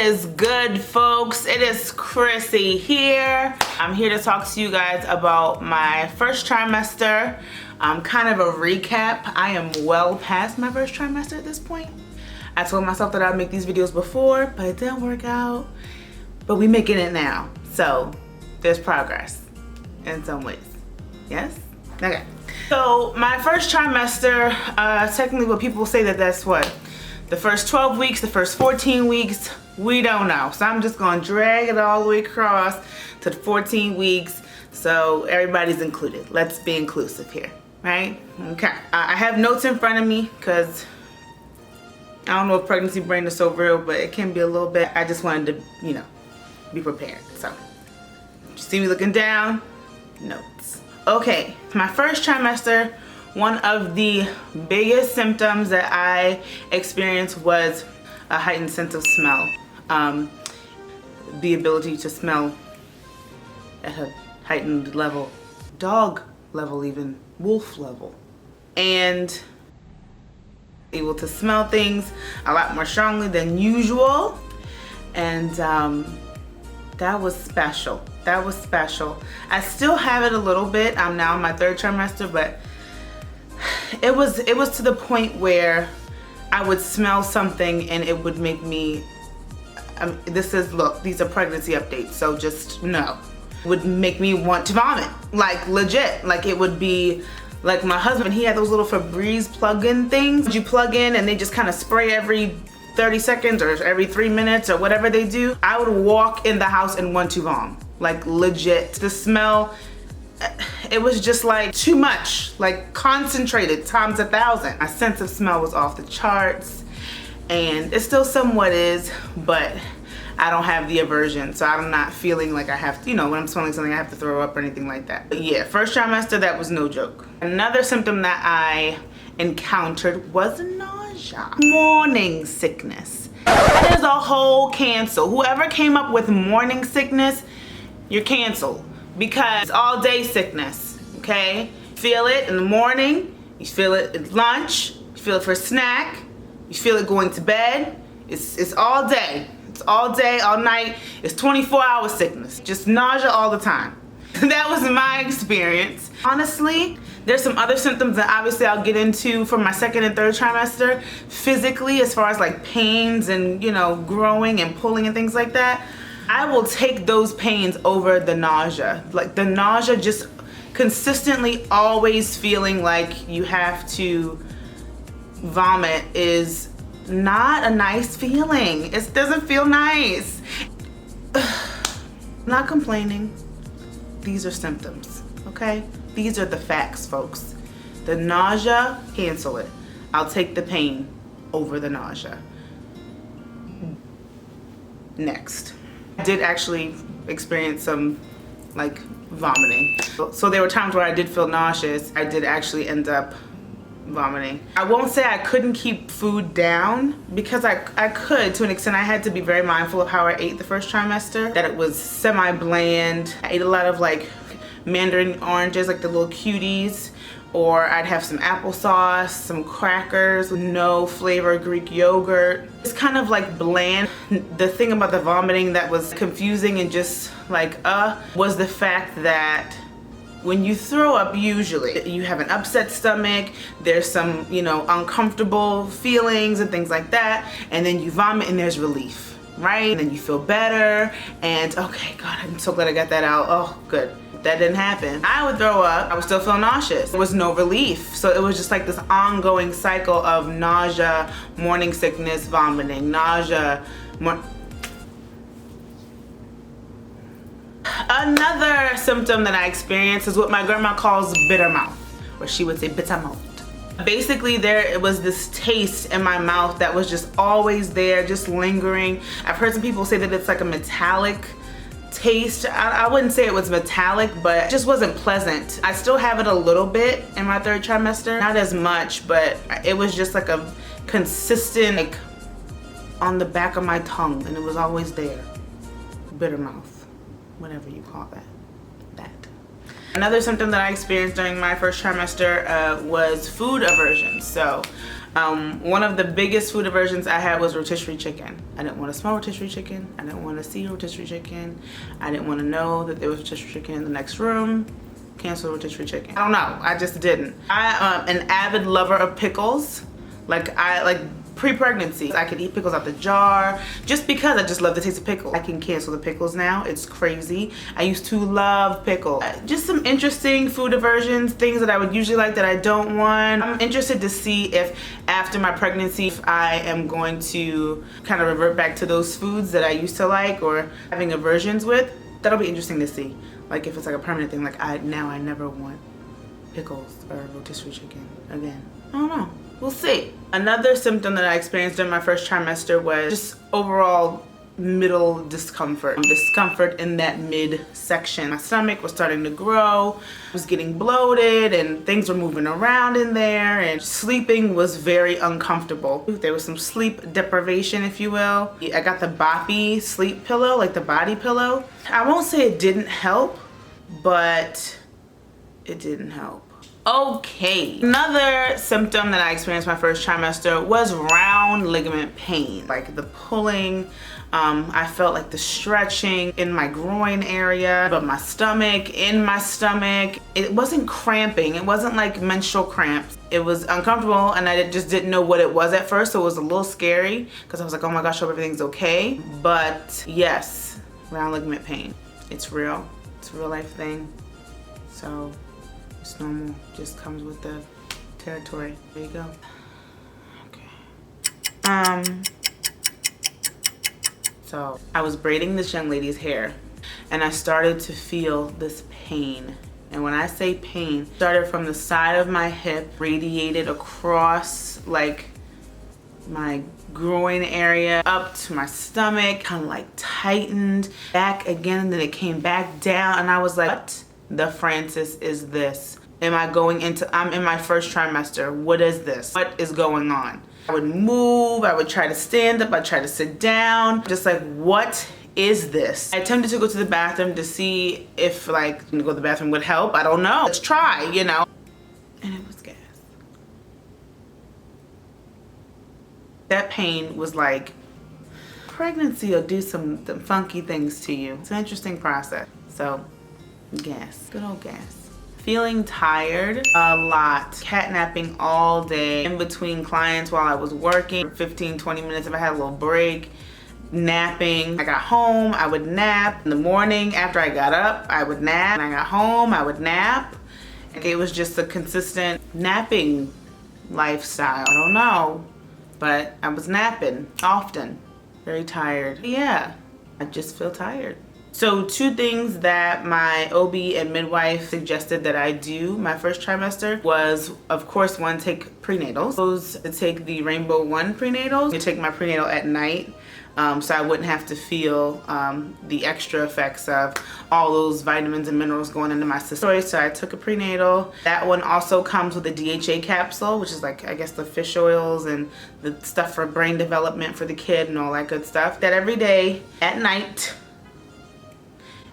is good, folks? It is Chrissy here. I'm here to talk to you guys about my first trimester. Kind of a recap. I am well past my first trimester at this point. I told myself that I'd make these videos before, but it didn't work out. But we making it now. So there's progress in some ways. Yes? Okay. So my first trimester, technically what people say that's what? The first 12 weeks, the first 14 weeks, we don't know. So I'm just gonna drag it all the way across to the 14 weeks so everybody's included. Let's be inclusive here, right? Okay. I have notes in front of me because I don't know if pregnancy brain is so real, but it can be a little bit. I just wanted to, you know, be prepared. So, you see me looking down? Notes. Okay, my first trimester, one of the biggest symptoms that I experienced was a heightened sense of smell. The ability to smell at a heightened level, dog level even, wolf level. And able to smell things a lot more strongly than usual. And that was special. That was special. I still have it a little bit. I'm now in my third trimester, but it was to the point where I would smell something and it would make me, look, these are pregnancy updates, so just know. It would make me want to vomit, like legit. Like it would be, like my husband, he had those little Febreze plug-in things. You plug in and they just kind of spray every 30 seconds or every 3 minutes or whatever they do. I would walk in the house and want to vom, like legit. The smell, it was just like too much, like concentrated times 1,000. My sense of smell was off the charts, and it still somewhat is, but I don't have the aversion, so I'm not feeling like I have to, you know, when I'm smelling something I have to throw up or anything like that. But yeah, first trimester, that was no joke. Another symptom that I encountered was nausea. Morning sickness. That is a whole cancel. Whoever came up with morning sickness, you're canceled, because it's all day sickness, okay? You feel it in the morning, you feel it at lunch, you feel it for a snack, you feel it going to bed. It's all day. It's all day, all night. It's 24-hour sickness. Just nausea all the time. That was my experience. Honestly, there's some other symptoms that obviously I'll get into for my second and third trimester. Physically, as far as like pains and, you know, growing and pulling and things like that, I will take those pains over the nausea. Like the nausea, just consistently always feeling like you have to vomit is not a nice feeling. It doesn't feel nice. I'm not complaining. These are symptoms, okay? These are the facts, folks. The nausea, cancel it. I'll take the pain over the nausea. Next. I did actually experience some like vomiting. So there were times where I did feel nauseous. I did actually end up vomiting. I won't say I couldn't keep food down, because I could to an extent. I had to be very mindful of how I ate the first trimester, that it was semi-bland. I ate a lot of like mandarin oranges, like the little cuties, or I'd have some applesauce, some crackers, no flavor Greek yogurt. It's kind of like bland. The thing about the vomiting that was confusing and just like was the fact that when you throw up, usually you have an upset stomach, there's some, you know, uncomfortable feelings and things like that, and then you vomit and there's relief, right? And then you feel better, and okay, God, I'm so glad I got that out. Oh, good. That didn't happen. I would throw up, I would still feel nauseous. There was no relief. So it was just like this ongoing cycle of nausea, morning sickness, vomiting, nausea, Another symptom that I experienced is what my grandma calls bitter mouth, or she would say bitter mouth. Basically, it was this taste in my mouth that was just always there, just lingering. I've heard some people say that it's like a metallic taste. I wouldn't say it was metallic, but it just wasn't pleasant. I still have it a little bit in my third trimester, not as much, but it was just like a consistent, like on the back of my tongue, and it was always there. Bitter mouth, whatever you call that. Another symptom that I experienced during my first trimester was food aversion. So one of the biggest food aversions I had was rotisserie chicken. I didn't want to smell rotisserie chicken. I didn't want to see rotisserie chicken. I didn't want to know that there was rotisserie chicken in the next room. Cancel rotisserie chicken. I don't know. I just didn't. I'm an avid lover of pickles. Like pre-pregnancy, I could eat pickles out the jar just because I just love the taste of pickles. I can cancel the pickles now. It's crazy. I used to love pickles. Just some interesting food aversions, things that I would usually like that I don't want. I'm interested to see if after my pregnancy, if I am going to kind of revert back to those foods that I used to like or having aversions with. That'll be interesting to see. Like if it's like a permanent thing, like I never want pickles or rotisserie chicken again. I don't know. We'll see. Another symptom that I experienced during my first trimester was just overall middle discomfort. Discomfort in that mid section. My stomach was starting to grow, I was getting bloated, and things were moving around in there, and sleeping was very uncomfortable. There was some sleep deprivation, if you will. I got the boppy sleep pillow, like the body pillow. I won't say it didn't help, but it didn't help. Okay, another symptom that I experienced my first trimester was round ligament pain, like the pulling. I felt like the stretching in my groin area, but my stomach, in my stomach. It wasn't cramping. It wasn't like menstrual cramps. It was uncomfortable, and I just didn't know what it was at first, so it was a little scary because I was like, oh my gosh, I hope everything's okay. But yes, round ligament pain. It's real. It's a real life thing. So it's normal, just comes with the territory. There you go. Okay. So I was braiding this young lady's hair and I started to feel this pain. And when I say pain, it started from the side of my hip, radiated across like my groin area up to my stomach, kind of like tightened back again, and then it came back down, and I was like, what the Francis is this? I'm in my first trimester. What is this? What is going on? I would move, I would try to stand up, I'd try to sit down. Just like, what is this? I attempted to go to the bathroom to see if like, go to the bathroom would help. I don't know. Let's try, you know. And it was gas. That pain was like, pregnancy will do some funky things to you. It's an interesting process. So, gas, good old gas. Feeling tired a lot, catnapping all day in between clients while I was working, 15-20 minutes if I had a little break, napping. I got home, I would nap. In the morning after I got up, I would nap. When I got home, I would nap. And it was just a consistent napping lifestyle. I don't know, but I was napping often, very tired. Yeah, I just feel tired. So 2 things that my OB and midwife suggested that I do my first trimester was, of course, 1, take prenatals. Those to take the Rainbow 1 prenatals. You take my prenatal at night, so I wouldn't have to feel the extra effects of all those vitamins and minerals going into my system. So I took a prenatal. That one also comes with a DHA capsule, which is like, I guess, the fish oils and the stuff for brain development for the kid and all that good stuff. That every day at night.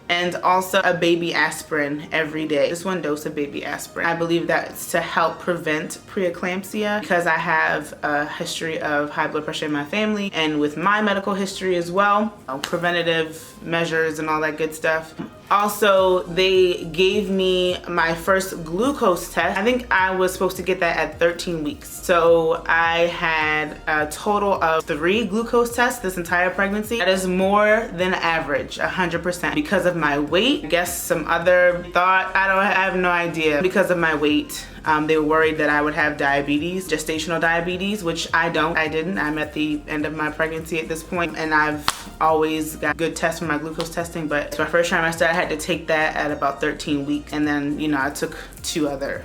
And also a baby aspirin every day. Just 1 dose of baby aspirin. I believe that's to help prevent preeclampsia because I have a history of high blood pressure in my family, and with my medical history as well, preventative measures and all that good stuff. Also, they gave me my first glucose test. I think I was supposed to get that at 13 weeks. So I had a total of 3 glucose tests this entire pregnancy. That is more than average, 100%. Because of my weight, I guess some other thought, I have no idea. Because of my weight, they were worried that I would have diabetes, gestational diabetes, which I didn't. I'm at the end of my pregnancy at this point, and I've always got good tests for my glucose testing, but it's my first trimester. I had to take that at about 13 weeks, and then, you know, I took 2 other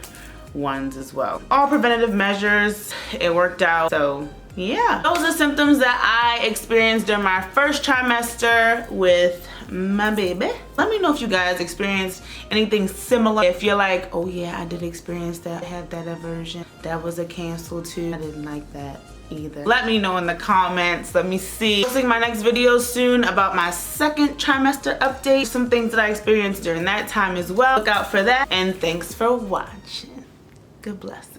ones as well. All preventative measures, it worked out. So yeah, those are symptoms that I experienced during my first trimester with my baby. Let me know if you guys experienced anything similar. If you're like, oh yeah, I did experience that. I had that aversion. That was a cancel too. I didn't like that either. Let me know in the comments. Let me see. I'll see my next video soon about my second trimester update. Some things that I experienced during that time as well. Look out for that. And thanks for watching. Good bless.